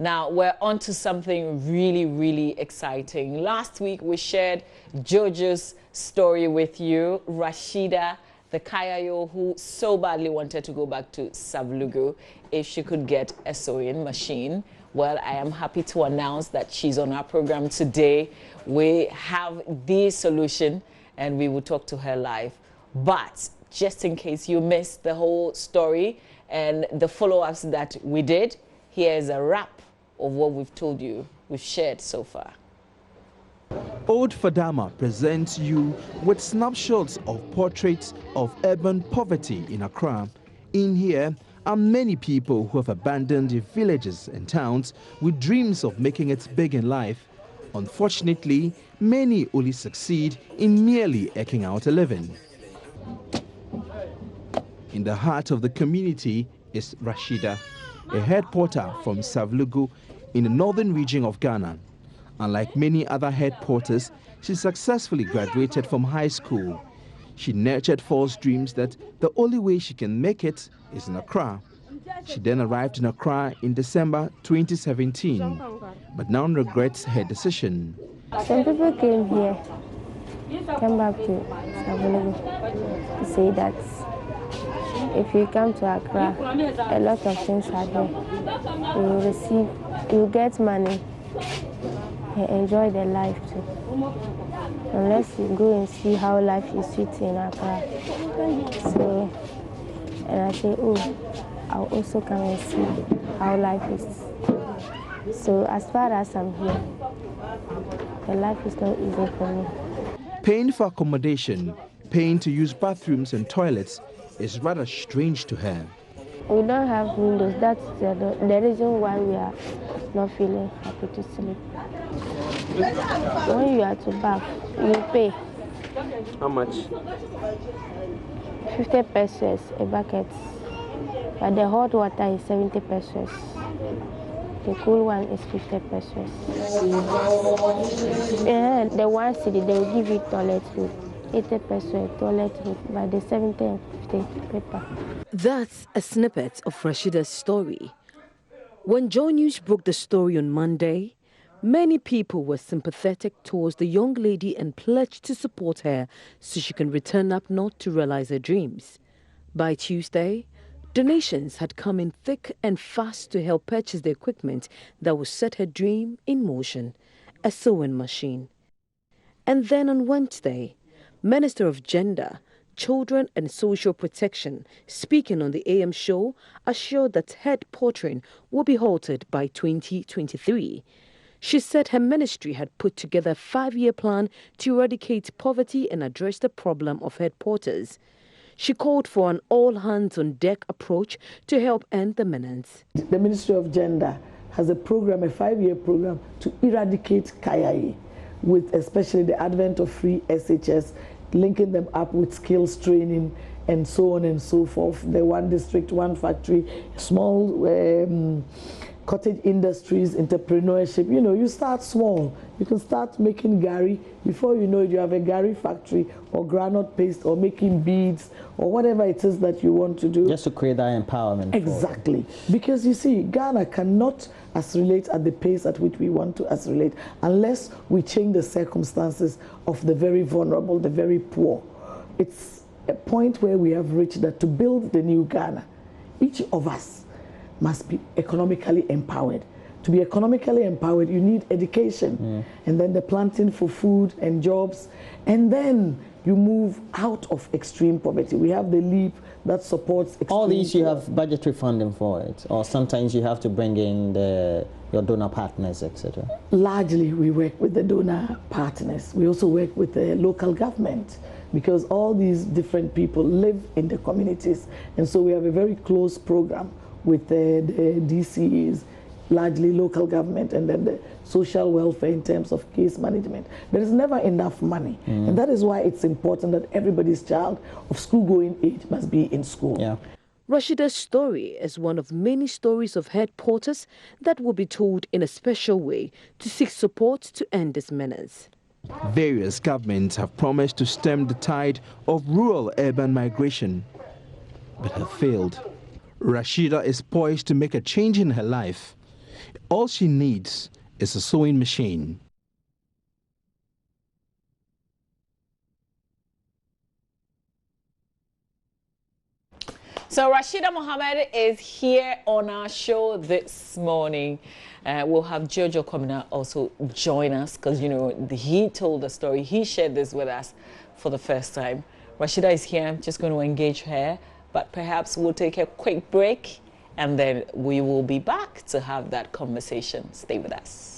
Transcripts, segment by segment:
Now, we're on to something really, really exciting. Last week, we shared Jojo's story with you, Rashida, the Kayayo, who so badly wanted to go back to Savlugu if she could get a sewing machine. Well, I am happy to announce that she's on our program today. We have the solution, and we will talk to her live. But just in case you missed the whole story and the follow-ups that we did, here's a wrap of what we've told you, we've shared so far. Old Fadama presents you with snapshots of portraits of urban poverty in Accra. In here are many people who have abandoned their villages and towns with dreams of making it big in life. Unfortunately, many only succeed in merely eking out a living. In the heart of the community is Rashida, a head porter from Savlugu in the northern region of Ghana. Unlike many other head porters, she successfully graduated from high school. She nurtured false dreams that the only way she can make it is in Accra. She then arrived in Accra in December 2017, but now regrets her decision. Some people came back to Savlugu to say that if you come to Accra, a lot of things are there. You will get money and enjoy the life too. Unless you go and see how life is sweet in Accra. So, and I say, oh, I'll also come and see how life is. So as far as I'm here, the life is not easy for me. Paying for accommodation, paying to use bathrooms and toilets is rather strange to her. We don't have windows. That's the reason why we are not feeling happy to sleep. When you are to bath, you pay. How much? 50 pesos a bucket. But the hot water is 70 pesos. The cool one is 50 pesos. Yeah, the 1 city, they will give you toilet food. 80 pesos toilet food, by the 70 and 50 paper. That's a snippet of Rashida's story. When JoyNews broke the story on Monday, many people were sympathetic towards the young lady and pledged to support her so she can return up north to realize her dreams. By Tuesday, donations had come in thick and fast to help purchase the equipment that would set her dream in motion, a sewing machine. And then on Wednesday, Minister of Gender, Children and Social Protection, speaking on the AM show, assured that head portering will be halted by 2023. She said her ministry had put together a 5-year plan to eradicate poverty and address the problem of head porters. She called for an all-hands-on-deck approach to help end the menace. The Ministry of Gender has a program, a 5-year program, to eradicate Kayayo, with especially the advent of free SHS, linking them up with skills training and so on and so forth. The one district, one factory, small cottage industries, entrepreneurship. You know, you start small. You can start making gari. Before you know it, you have a gari factory or groundnut paste or making beads or whatever it is that you want to do. Just to create that empowerment. Exactly. Because you see, Ghana cannot accelerate at the pace at which we want to accelerate unless we change the circumstances of the very vulnerable, the very poor. It's a point where we have reached that to build the new Ghana, each of us must be economically empowered. To be economically empowered, you need education, and then the planting for food and jobs, and then you move out of extreme poverty. We have the LEAP that supports extreme all these you have budgetary funding for it, or sometimes you have to bring in your donor partners, etc. Largely, we work with the donor partners. We also work with the local government, because all these different people live in the communities, and so we have a very close program with the DCEs, largely local government, and then the social welfare in terms of case management. There is never enough money, and that is why it's important that everybody's child of school-going age must be in school. Yeah. Rashida's story is one of many stories of head porters that will be told in a special way to seek support to end this menace. Various governments have promised to stem the tide of rural-urban migration, but have failed. Rashida is poised to make a change in her life. All she needs is a sewing machine. So Rashida Mohammed is here on our show this morning. We'll have Jojo coming out also join us because, you know, he told the story. He shared this with us for the first time. Rashida is here. I'm just going to engage her, but perhaps we'll take a quick break and then we will be back to have that conversation. Stay with us.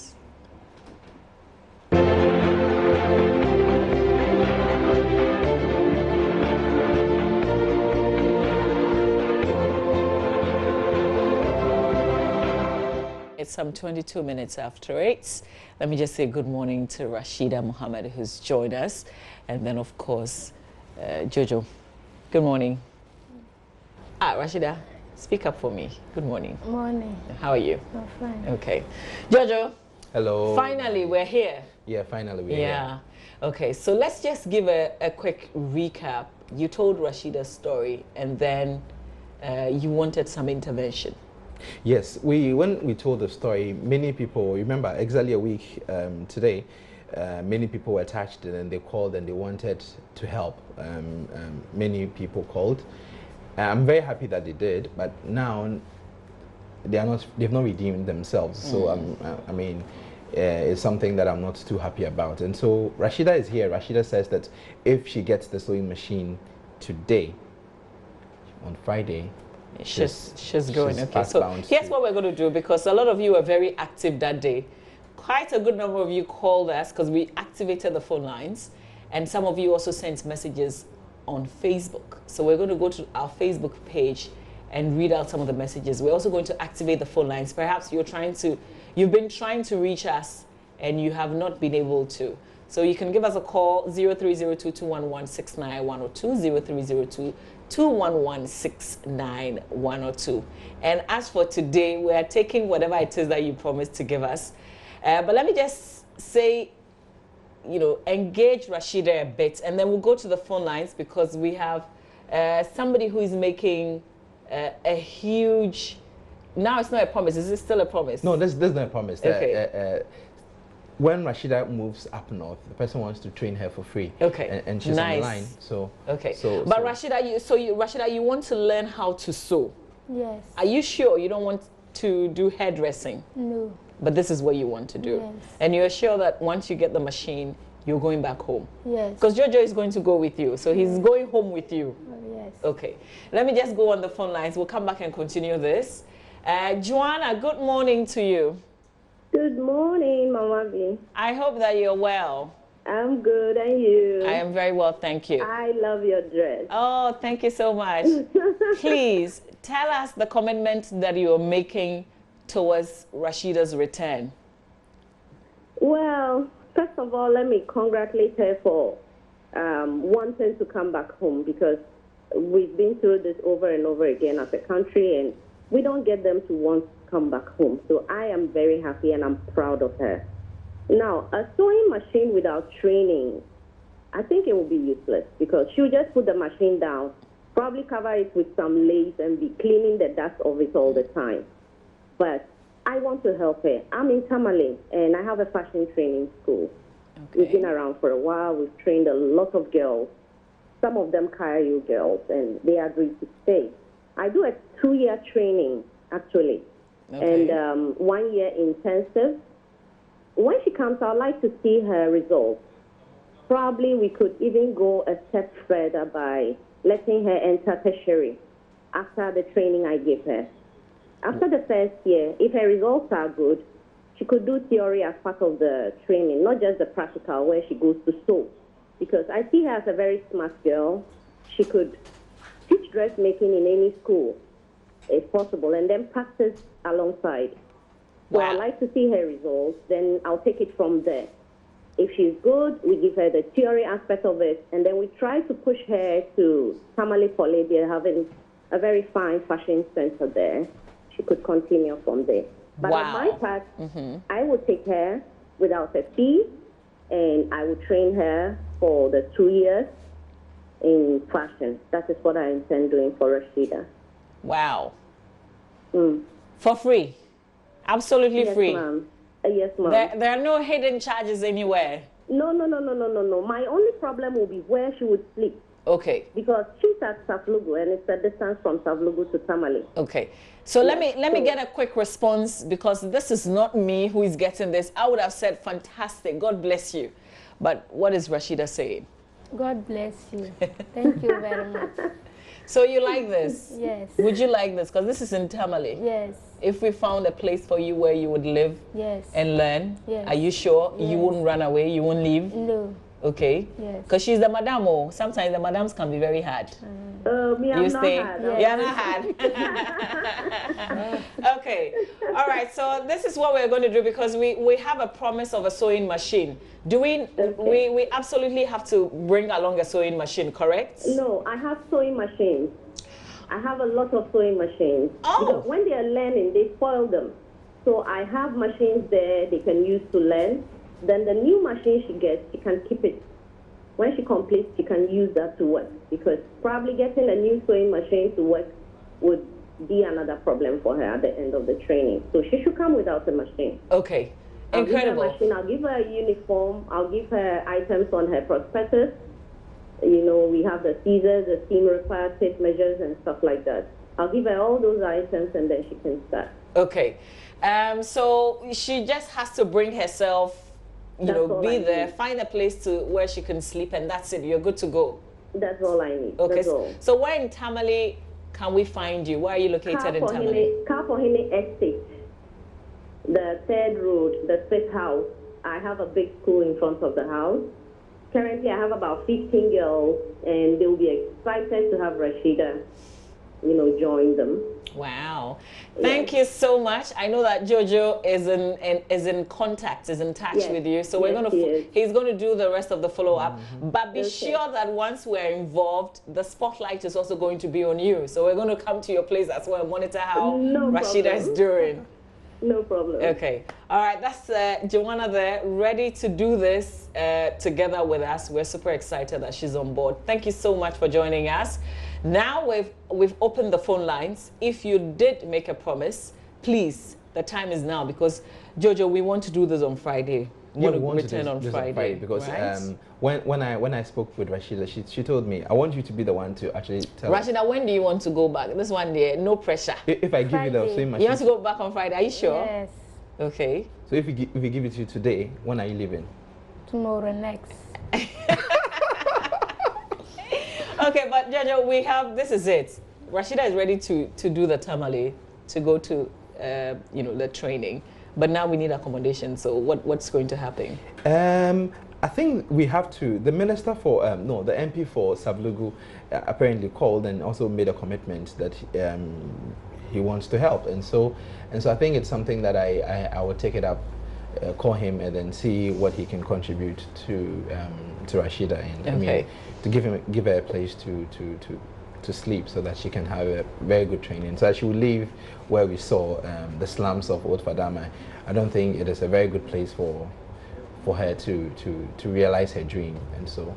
It's some 22 minutes after 8. Let me just say good morning to Rashida Mohammed, who's joined us. And then, of course, Jojo. Good morning. Rashida, speak up for me. Good morning. Morning. How are you? I'm fine. Okay. Jojo. Hello. Finally, we're here. Yeah, finally we're here. Okay, so let's just give a quick recap. You told Rashida's story, and then you wanted some intervention. Yes, when we told the story, many people, remember exactly a week today, many people were attached and they called and they wanted to help. Many people called. I'm very happy that they did, but now they've not redeemed themselves. So I mean, it's something that I'm not too happy about. And so Rashida is here. Rashida says that if she gets the sewing machine today, on Friday, she's going. Okay, so here's what we're going to do, because a lot of you were very active that day. Quite a good number of you called us because we activated the phone lines, and some of you also sent messages on Facebook. So we're going to go to our Facebook page and read out some of the messages. We're also going to activate the phone lines. Perhaps you've been trying to reach us and you have not been able to. So you can give us a call, 0302-211-69102, 0302-211-69102. And as for today, we are taking whatever it is that you promised to give us. But let me just say, you know, engage Rashida a bit, and then we'll go to the phone lines because we have somebody who is making a huge... Now it's not a promise. Is it still a promise? No, there's no promise. Okay. When Rashida moves up north, the person wants to train her for free. Okay. And she's nice. on the line. So okay. But Rashida, Rashida, you want to learn how to sew? Yes. Are you sure you don't want to do hairdressing? No. But this is what you want to do. Yes. And you're sure that once you get the machine, you're going back home? Yes. Because Jojo is going to go with you. So he's going home with you. Yes. Okay. Let me just go on the phone lines. We'll come back and continue this. Joanna, good morning to you. Good morning, Mama B. I hope that you're well. I'm good, and you? I am very well, thank you. I love your dress. Oh, thank you so much. Please, tell us the commitment that you're making towards Rashida's return. Well, first of all, let me congratulate her for wanting to come back home, because we've been through this over and over again as a country, and we don't get them to want to come back home. So I am very happy and I'm proud of her. Now, a sewing machine without training, I think it will be useless, because she'll just put the machine down, probably cover it with some lace and be cleaning the dust of it all the time. But I want to help her. I'm in Tamale and I have a fashion training school. Okay. We've been around for a while. We've trained a lot of girls, some of them Kayayo girls, and they agreed to stay. I do a 2-year training, actually, okay. And 1 year intensive. When she comes, I'd like to see her results. Probably we could even go a step further by letting her enter tertiary after the training I give her. After the first year, if her results are good, she could do theory as part of the training, not just the practical where she goes to sew. Because I see her as a very smart girl. She could teach dressmaking in any school, if possible, and then practice alongside. So I'd like to see her results, then I'll take it from there. If she's good, we give her the theory aspect of it, and then we try to push her to Tamale College. They're having a very fine fashion center there. She could continue from there. But on my part, I would take her without a fee, and I would train her for the 2 years in fashion. That is what I intend doing for Rashida. Wow. For free? Absolutely Yes, free. ma'am. Yes, ma'am. There are no hidden charges anywhere. No. My only problem will be where she would sleep. Okay. Because she's at Savlugu and it's a distance from Savlugu to Tamale. Okay. So let me get a quick response, because this is not me who is getting this. I would have said fantastic. God bless you. But what is Rashida saying? God bless you. Thank you very much. So you like this? Yes. Would you like this? Because this is in Tamale. Yes. If we found a place for you where you would live Yes. and learn, Yes. are you sure you Yes. wouldn't run away? You won't leave? No. Okay. Yes. Because she's the madam. Oh, sometimes the madams can be very hard. Me, You I'm not stay. hard. Yes. You're not hard. Okay. All right. So this is what we're going to do, because we have a promise of a sewing machine. Do we? We absolutely have to bring along a sewing machine, correct? No, I have sewing machines. I have a lot of sewing machines. Oh. Because when they are learning, they spoil them. So I have machines there they can use to learn. Then the new machine she gets, she can keep it. When she completes, she can use that to work. Because probably getting a new sewing machine to work would be another problem for her at the end of the training. So she should come without a machine. Okay. Incredible. I'll give her a machine, I'll give her a uniform, I'll give her items on her prospectus. You know, we have the scissors, the seam required tape measures and stuff like that. I'll give her all those items and then she can start. Okay. So she just has to bring herself, you That's know, all be I there, need. find a place to where she can sleep, and that's it. You're good to go. That's all I need. Okay. That's all. So where in Tamale can we find you? Where are you located in Tamale? Kapohene Estate, the third road, the fifth house. I have a big school in front of the house. Currently, I have about 15 girls, and they'll be excited to have Rashida, you know, join them. Wow. Thank you so much. I know that Jojo is in contact, is in touch Yes. with you. So we're Yes, going he's going to do the rest of the follow-up. But be Okay. sure that once we're involved, the spotlight is also going to be on you. So we're going to come to your place as well and monitor how No Rashida problem. is doing. No problem. Okay. All right. That's Joanna there, ready to do this together with us. We're super excited that she's on board. Thank you so much for joining us. Now we've opened the phone lines. If you did make a promise, please, the time is now, because Jojo, we want to do this on Friday. Yeah, we want want to to return do on this Friday, because right? when I spoke with Rashida, she told me, I want you to be the one to actually tell us. Rashida, when do you want to go back? This one day, no pressure. If I give you the Friday. same You machine, want to go back on Friday? Are you sure? Yes. Okay. so if we give it to you today, when are you leaving? Tomorrow next. Okay, but Jojo, we have, this is it. Rashida is ready to do the tamale, to go to, you know, the training. But now we need accommodation. So what's going to happen? I think we have to. The minister for the MP for Savlugu apparently called and also made a commitment that he wants to help, and so I think it's something that I will take it up, call him, and then see what he can contribute to Rashida, and I mean, to give her a place to sleep so that she can have a very good training. So that she will leave where we saw the slums of Old Fadama. I don't think it is a very good place for her to realize her dream, and so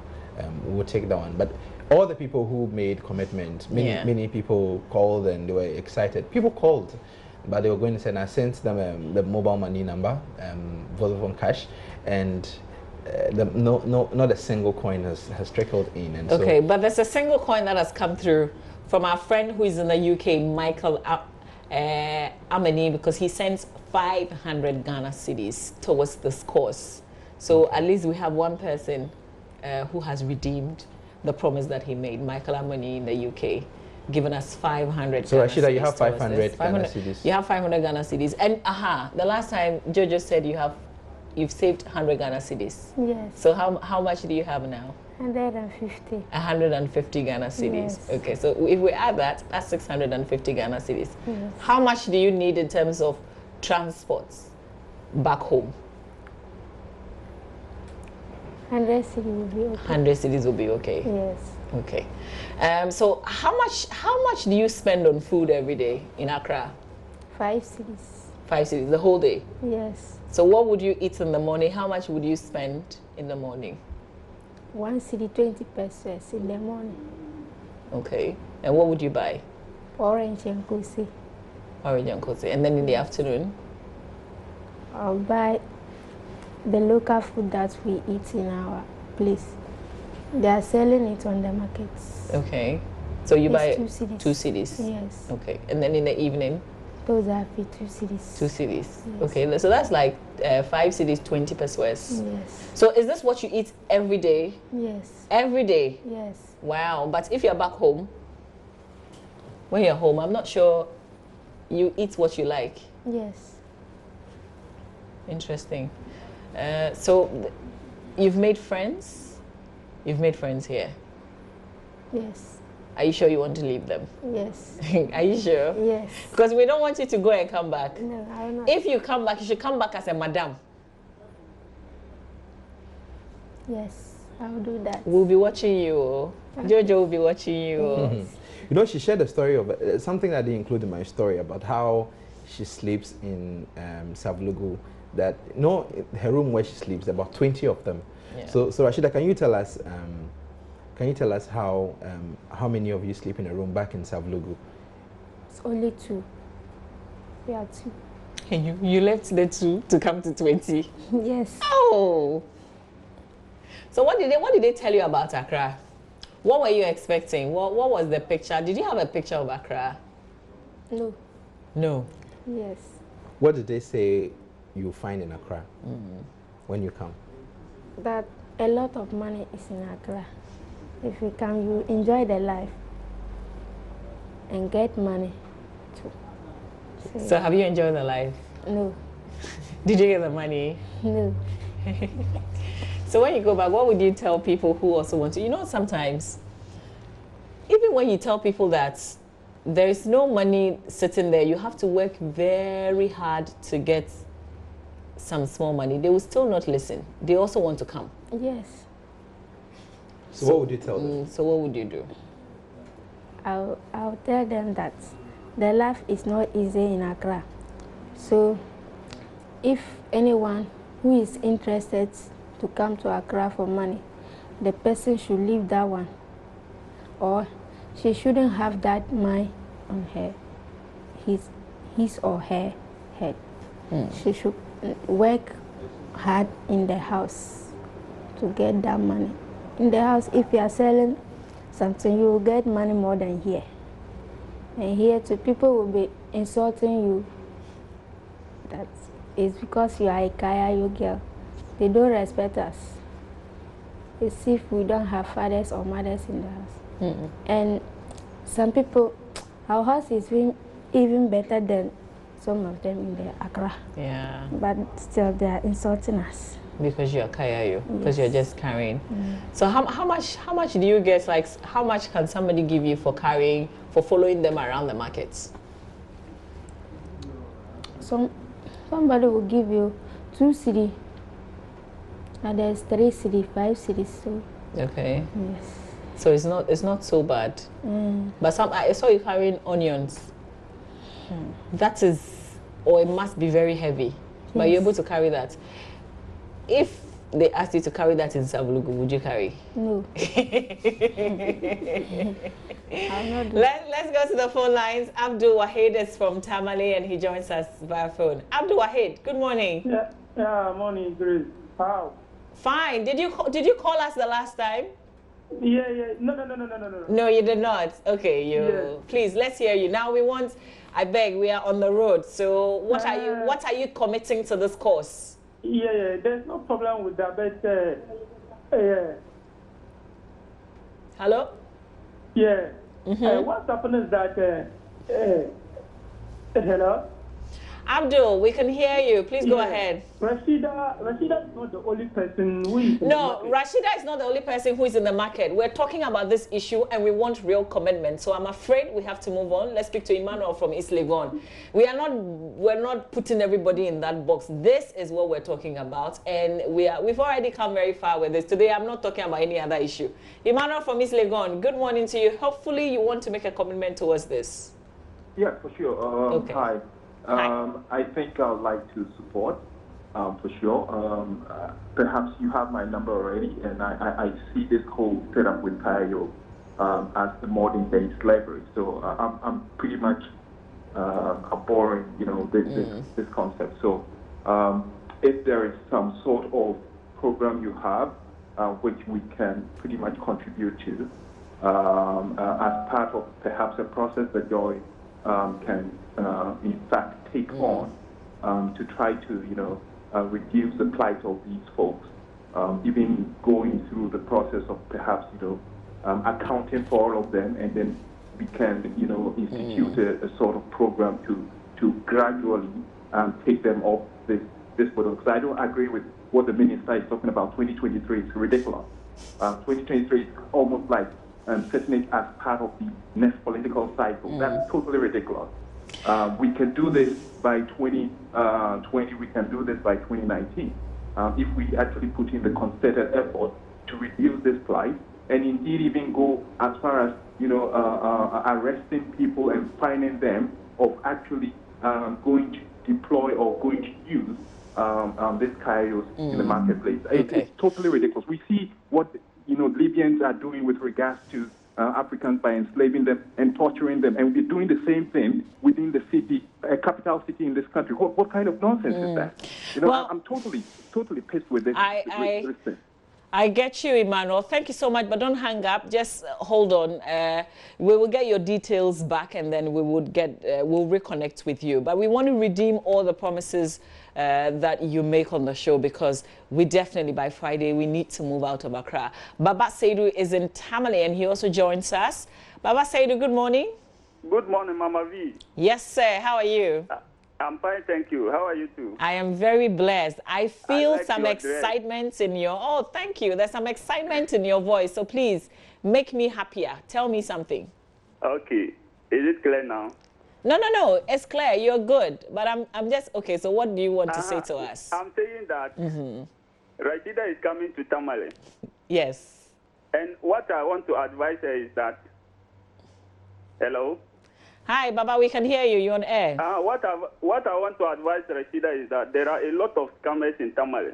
we'll take that one. But all the people who made commitment, many people called and they were excited. People called, but they were going to send. I sent them the mobile money number, Vodafone Cash, and not a single coin has trickled in. And okay, but there's a single coin that has come through from our friend who is in the UK, Michael Amani, because he sends 500 Ghana cedis towards this course. So at least we have one person who has redeemed the promise that he made, Michael Amani in the UK, giving us 500 So Ghana Rashida, you cedis have towards 500 this. Ghana cedis. You have 500 Ghana cedis. And the last time Jojo said you've saved 100 Ghana cedis. Yes. So how much do you have now? 150. 150 Ghana cedis. Yes. Okay, so if we add that, that's 650 Ghana cedis. Yes. How much do you need in terms of transports back home? 100 cedis will be okay. 100 cedis will be okay. Yes. Okay. So how much do you spend on food every day in Accra? 5 cedis. 5 cedis, the whole day. Yes. So what would you eat in the morning? How much would you spend in the morning? 1 cedi 20 pesos in the morning. Okay. And what would you buy? Orange and kosi. Orange and coffee. And then in the afternoon? I'll buy the local food that we eat in our place. They are selling it on the markets. Okay. So you buy 2 cedis. 2 cedis? Yes. Okay. And then in the evening? Those are 2 cedis. 2 cedis. Yes. Okay. So that's like 5 cedis, 20 pesos. Yes. So is this what you eat every day? Yes. Every day? Yes. Wow. But if you're back home, when you're home, I'm not sure you eat what you like. Yes. Interesting. So you've made friends? You've made friends here? Yes. Are you sure you want to leave them? Yes. Are you sure? Yes. Because we don't want you to go and come back. No, I will not. If you come back, you should come back as a madam. Yes, I will do that. We'll be watching you. Jojo will be watching you. Yes. You know, she shared a story of something that I didn't include in my story about how she sleeps in Savlugu. That her room where she sleeps, about 20 of them. Yeah. So Rashida, can you tell us how many of you sleep in a room back in Savlugu? It's only 2. We are 2. And you left the 2 to come to 20. Yes. Oh. So what did they tell you about Accra? What were you expecting? What was the picture? Did you have a picture of Accra? No. No. Yes. What did they say you find in Accra when you come? That a lot of money is in Accra. If you come, you enjoy the life and get money too. So have you enjoyed the life? No. Did you get the money? No. So when you go back, what would you tell people who also want to? You know, sometimes, even when you tell people that there is no money sitting there, you have to work very hard to get some small money, they will still not listen. They also want to come. Yes. So what would you tell them? So what would you do? I'll tell them that the life is not easy in Accra. So if anyone who is interested to come to Accra for money, the person should leave that one. Or she shouldn't have that mind on her, his or her head. She should work hard in the house to get that money. In the house, if you are selling something, you will get money more than here. And here too, people will be insulting you. That is because you are a Kayayo girl. They don't respect us. It's if we don't have fathers or mothers in the house. And some people, our house is even better than some of them in the Accra. Yeah. But still, they are insulting us. Because you're Kayayo, because you're just carrying. So how much do you get? Like, how much can somebody give you for carrying, for following them around the markets? Somebody will give you 2 cedi. And there's 3 cedi, 5 cedis. So Okay. yes. So it's not so bad. But I saw you carrying onions. That is, or it must be very heavy. But you're able to carry that. If they asked you to carry that in Savlugu, would you carry? No. I'll not do. Let's go to the phone lines. Abdul Wahid is from Tamale and he joins us via phone. Abdul Wahid, good morning. Yeah, morning, Grace. How? Fine. Did you call us the last time? Yeah. No. No, you did not. Okay, Yes. Please, let's hear you. Now I beg, we are on the road. So what are you committing to this course? Yeah, there's no problem with that, but Hello? yeah. What's happening is that hello? Abdul, we can hear you. Please go ahead. Rashida is not the only person who is in No, the market. Rashida is not the only person who is in the market. We're talking about this issue and we want real commitment. So I'm afraid we have to move on. Let's speak to Emmanuel from East Legon. We're not putting everybody in that box. This is what we're talking about, and we've already come very far with this. Today I'm not talking about any other issue. Emmanuel from East Legon, good morning to you. Hopefully you want to make a commitment towards this. Yeah, for sure. Okay. Hi. I think I would like to support, for sure. Perhaps you have my number already, and I see this whole setup with Kayayo as the modern day slavery. So I'm pretty much abhorring, this concept. So if there is some sort of program you have which we can pretty much contribute to as part of perhaps a process that Joy can in fact take on to try to reduce the plight of these folks, even going through the process of perhaps accounting for all of them, and then we can institute a sort of program to gradually take them off this model. Because I don't agree with what the minister is talking about. 2023 is ridiculous. 2023 is almost like setting it as part of the next political cycle. That's totally ridiculous. We can do this by 2020. We can do this by 2019 if we actually put in the concerted effort to reduce this plight, and indeed even go as far as arresting people and fining them of actually going to deploy or going to use these Kayayos in the marketplace. It's totally ridiculous. We see what Libyans are doing with regards to Africans by enslaving them and torturing them, and we're doing the same thing within the city, a capital city in this country. What kind of nonsense is that? Well, I'm totally pissed with this. I get you, Emmanuel. Thank you so much, but don't hang up. Just hold on. We will get your details back, and then we would we'll reconnect with you. But we want to redeem all the promises that you make on the show, because we definitely, by Friday, we need to move out of Accra. Baba Seidu is in Tamale, and he also joins us. Baba Seidu, good morning. Good morning, Mama V. Yes, sir. How are you? I'm fine, thank you. How are you too? I am very blessed. I feel some excitement in your... Oh, thank you. There's some excitement in your voice. So please, make me happier. Tell me something. Okay. Is it clear now? No. It's clear. You're good. But I'm just... Okay, so what do you want to say to us? I'm saying that Rashida is coming to Tamale. Yes. And what I want to advise her is that... Hello? Hi, Baba, we can hear you. You're on air. What I want to advise Rashida is that there are a lot of scammers in Tamale.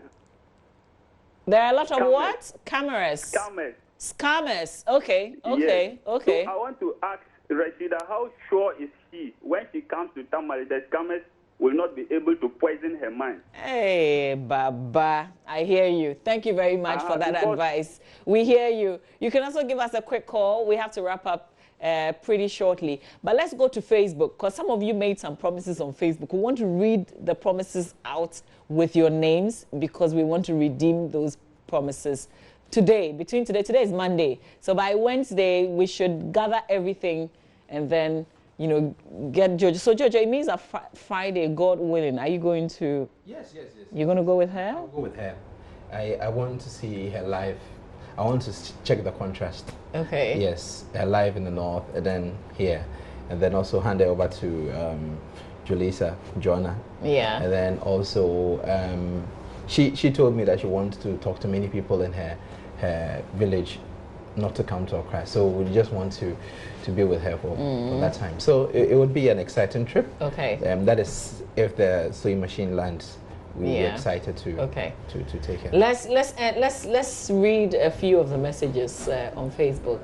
There are a lot of what? Cameras. Scammers. Scammers. Okay. Yes. Okay. So I want to ask Rashida, how sure is she when she comes to Tamale that scammers will not be able to poison her mind? Hey, Baba, I hear you. Thank you very much for that advice. We hear you. You can also give us a quick call. We have to wrap up pretty shortly. But let's go to Facebook, because some of you made some promises on Facebook. We want to read the promises out with your names, because we want to redeem those promises today. Today is Monday. So by Wednesday, we should gather everything and then, get Jojo. So Jojo, it means that Friday, God willing, are you going to... Yes. You're going to go with her? I'll go with her. I want to see her live. I want to check the contrast. Okay. Yes, live in the north, and then here, and then also hand it over to Julissa, Jonah. Yeah. And then also, she told me that she wanted to talk to many people in her village, not to come to Accra. So we just want to be with her for that time. So it would be an exciting trip. Okay. That is if the sewing machine lands. We're excited to take it. Let's read a few of the messages on Facebook,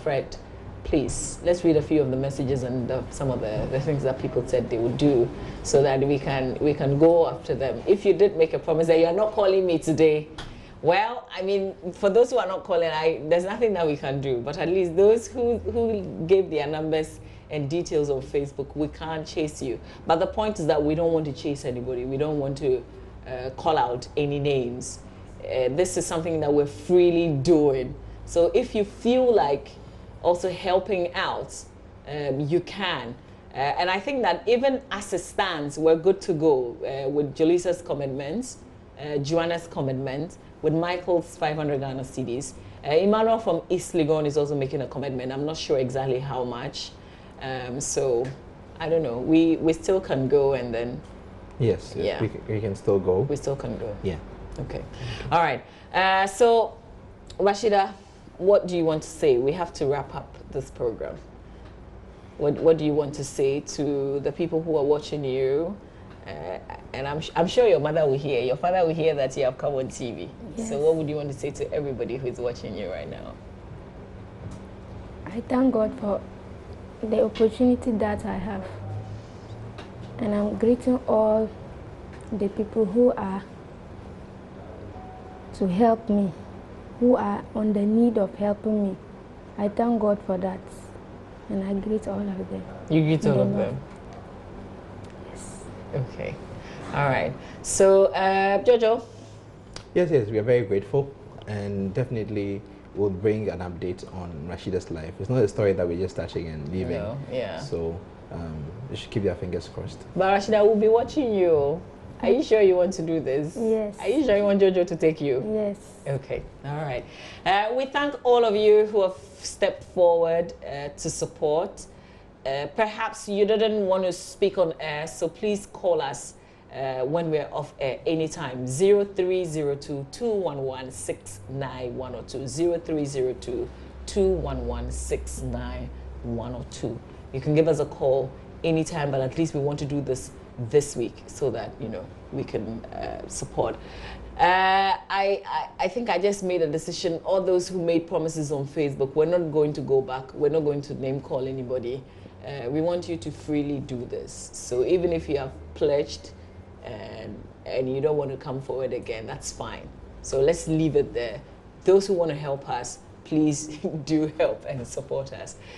Fred. Please, let's read a few of the messages and some of the things that people said they would do, so that we can go after them. If you did make a promise that you are not calling me today, well, I mean, for those who are not calling, there's nothing that we can do. But at least those who gave their numbers and details on Facebook, we can't chase you. But the point is that we don't want to chase anybody. We don't want to call out any names. This is something that we're freely doing. So if you feel like also helping out, you can. And I think that even as it stands, we're good to go with Jalissa's commitments, Joanna's commitment, with Michael's 500 Ghana cedis. Emmanuel from East Legon is also making a commitment. I'm not sure exactly how much. So, I don't know. We still can go, and then... Yes, yeah. we can still go. We still can go. Yeah. Okay. All right. So, Rashida, what do you want to say? We have to wrap up this program. What do you want to say to the people who are watching you? And I'm sure your mother will hear, your father will hear that you have come on TV. Yes. So what would you want to say to everybody who is watching you right now? I thank God for the opportunity that I have. And I'm greeting all the people who are to help me, who are on the need of helping me. I thank God for that, and I greet all of them. You greet all of them? Yes. Okay. All right. So, Jojo? Yes, we are very grateful, and definitely we'll bring an update on Rashida's life. It's not a story that we're just touching and leaving. No, yeah. So, you should keep your fingers crossed. But Rashida, will be watching you. Are you sure you want to do this? Yes. Are you sure you want Jojo to take you? Yes. Okay. All right. We thank all of you who have stepped forward to support. Perhaps you didn't want to speak on air, so please call us when we're off air anytime. 0302-211-69102. 0302-211-69102. You can give us a call anytime, but at least we want to do this week so that, you know, we can support. I think I just made a decision. All those who made promises on Facebook, we're not going to go back. We're not going to name call anybody. We want you to freely do this. So even if you have pledged and you don't want to come forward again, that's fine. So let's leave it there. Those who want to help us, please do help and support us.